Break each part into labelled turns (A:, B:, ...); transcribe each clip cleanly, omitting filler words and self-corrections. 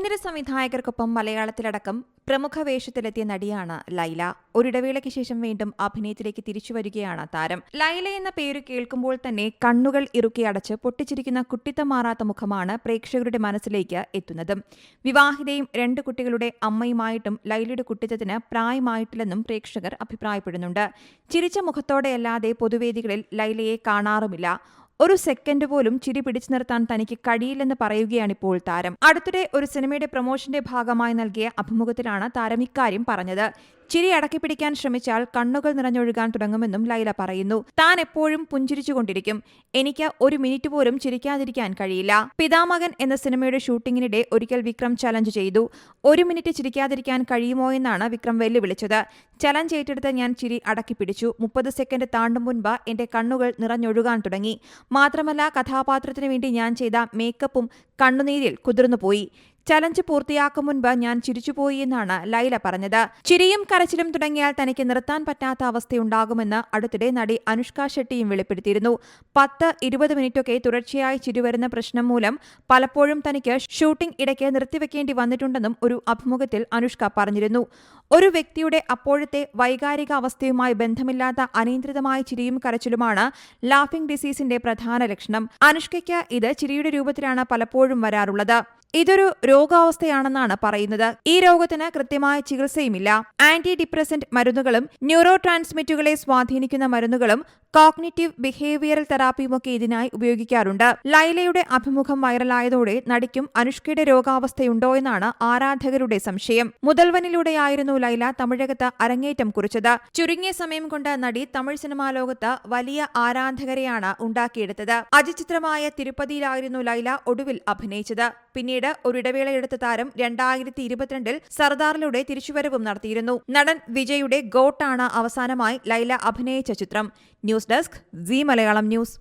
A: മുൻനിര സംവിധായകർക്കൊപ്പം മലയാളത്തിലടക്കം പ്രമുഖ വേഷത്തിലെത്തിയ നടിയാണ് ലൈല. ഒരിടവേളയ്ക്ക് ശേഷം വീണ്ടും അഭിനയത്തിലേക്ക് തിരിച്ചുവരികയാണ് താരം. ലൈല എന്ന പേര് കേൾക്കുമ്പോൾ തന്നെ കണ്ണുകൾ ഇറുക്കി അടച്ച് പൊട്ടിച്ചിരിക്കുന്ന കുട്ടിത്തം മാറാത്ത മുഖമാണ് പ്രേക്ഷകരുടെ മനസ്സിലേക്ക് എത്തുന്നത്. വിവാഹിതയും 2 കുട്ടികളുടെ അമ്മയുമായിട്ടും ലൈലയുടെ കുട്ടിത്തത്തിന് പ്രായമായിട്ടില്ലെന്നും പ്രേക്ഷകർ അഭിപ്രായപ്പെടുന്നുണ്ട്. ചിരിച്ച മുഖത്തോടെയല്ലാതെ പൊതുവേദികളിൽ ലൈലയെ കാണാറുമില്ല. ഒരു സെക്കൻഡ് പോലും ചിരി പിടിച്ചു നിർത്താൻ തനിക്ക് കഴിയില്ലെന്ന് പറയുകയാണിപ്പോൾ താരം. അടുത്തിടെ ഒരു സിനിമയുടെ പ്രൊമോഷന്റെ ഭാഗമായി നൽകിയ അഭിമുഖത്തിലാണ് താരം ഇക്കാര്യം പറഞ്ഞത്. ചിരി അടക്കിപ്പിടിക്കാൻ ശ്രമിച്ചാൽ കണ്ണുകൾ നിറഞ്ഞൊഴുകാൻ തുടങ്ങുമെന്നും ലൈല പറയുന്നു. താൻ എപ്പോഴും പുഞ്ചിരിച്ചുകൊണ്ടിരിക്കും. എനിക്ക് 1 മിനിറ്റ് പോലും ചിരിക്കാതിരിക്കാൻ കഴിയില്ല. പിതാമകൻ എന്ന സിനിമയുടെ ഷൂട്ടിങ്ങിനിടെ ഒരിക്കൽ വിക്രം ചലഞ്ച് ചെയ്തു. 1 മിനിറ്റ് ചിരിക്കാതിരിക്കാൻ കഴിയുമോ എന്നാണ് വിക്രം വെല്ലുവിളിച്ചത്. ചലഞ്ച് ഏറ്റെടുത്ത് ഞാൻ ചിരി അടക്കിപ്പിടിച്ചു. 30 സെക്കൻഡ് താണ്ടും മുൻപ് എന്റെ കണ്ണുകൾ നിറഞ്ഞൊഴുകാൻ തുടങ്ങി. മാത്രമല്ല, കഥാപാത്രത്തിനു വേണ്ടി ഞാൻ ചെയ്ത മേക്കപ്പും കണ്ണുനീരിൽ കുതിർന്നുപോയി. ചലഞ്ച് പൂർത്തിയാക്കും മുൻപ് ഞാൻ ചിരിച്ചുപോയി എന്നാണ് ലൈല പറഞ്ഞത്. ചിരിയും കരച്ചിലും തുടങ്ങിയാൽ തനിക്ക് നിർത്താൻ പറ്റാത്ത അവസ്ഥയുണ്ടാകുമെന്ന് അടുത്തിടെ നടി അനുഷ്ക ഷെട്ടിയും വെളിപ്പെടുത്തിയിരുന്നു. 10-20 മിനിറ്റൊക്കെ തുടർച്ചയായി ചിരി വരുന്ന പ്രശ്നം മൂലം പലപ്പോഴും തനിക്ക് ഷൂട്ടിംഗ് ഇടയ്ക്ക് നിർത്തിവെക്കേണ്ടി വന്നിട്ടുണ്ടെന്നും ഒരു അഭിമുഖത്തിൽ അനുഷ്ക പറഞ്ഞിരുന്നു. ഒരു വ്യക്തിയുടെ അപ്പോഴത്തെ വൈകാരിക അവസ്ഥയുമായി ബന്ധമില്ലാത്ത അനിയന്ത്രിതമായ ചിരിയും കരച്ചിലുമാണ് ലാഫിംഗ് ഡിസീസിന്റെ പ്രധാന ലക്ഷണം. അനുഷ്കയ്ക്ക് ഇത് ചിരിയുടെ രൂപത്തിലാണ് പലപ്പോഴും വരാറുള്ളത്. ഇതൊരു രോഗാവസ്ഥയാണെന്നാണ് പറയുന്നത്. ഈ രോഗത്തിന് കൃത്യമായ ചികിത്സയുമില്ല. ആന്റി ഡിപ്രസന്റ് മരുന്നുകളും ന്യൂറോ ട്രാൻസ്മിറ്റുകളെ സ്വാധീനിക്കുന്ന മരുന്നുകളും കോഗ്നിറ്റീവ് ബിഹേവിയറൽ തെറാപ്പിയുമൊക്കെ ഇതിനായി ഉപയോഗിക്കാറുണ്ട്. ലൈലയുടെ അഭിമുഖം വൈറലായതോടെ നടിക്കും അനുഷ്കയുടെ രോഗാവസ്ഥയുണ്ടോ എന്നാണ് ആരാധകരുടെ സംശയം. മുതൽവനിലൂടെയായിരുന്നു ലൈല തമിഴകത്ത് അരങ്ങേറ്റം കുറിച്ചത്. ചുരുങ്ങിയ സമയം കൊണ്ട് നടി തമിഴ് സിനിമാ ലോകത്ത് വലിയ ആരാധകരെയാണ് ഉണ്ടാക്കിയെടുത്തത്. അതിചിത്രമായ തിരുപ്പതിയിലായിരുന്നു ലൈല ഒടുവിൽ അഭിനയിച്ചത്. പിന്നീട് ഒരിടവേളയെടുത്ത താരം 2022 സർദാറിലൂടെ തിരിച്ചുവരവും നടത്തിയിരുന്നു. നടൻ വിജയുടെ ഗോട്ടാണ് അവസാനമായി ലൈല അഭിനയിച്ച ചിത്രം. News desk Zee Malayalam news.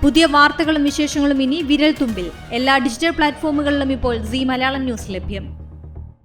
B: പുതിയ വാർത്തകളും വിശേഷങ്ങളും ഇനി വിരൽ തുമ്പിൽ. എല്ലാ ഡിജിറ്റൽ പ്ലാറ്റ്ഫോമുകളിലും ഇപ്പോൾ സീ മലയാളം ന്യൂസ് ലഭ്യം.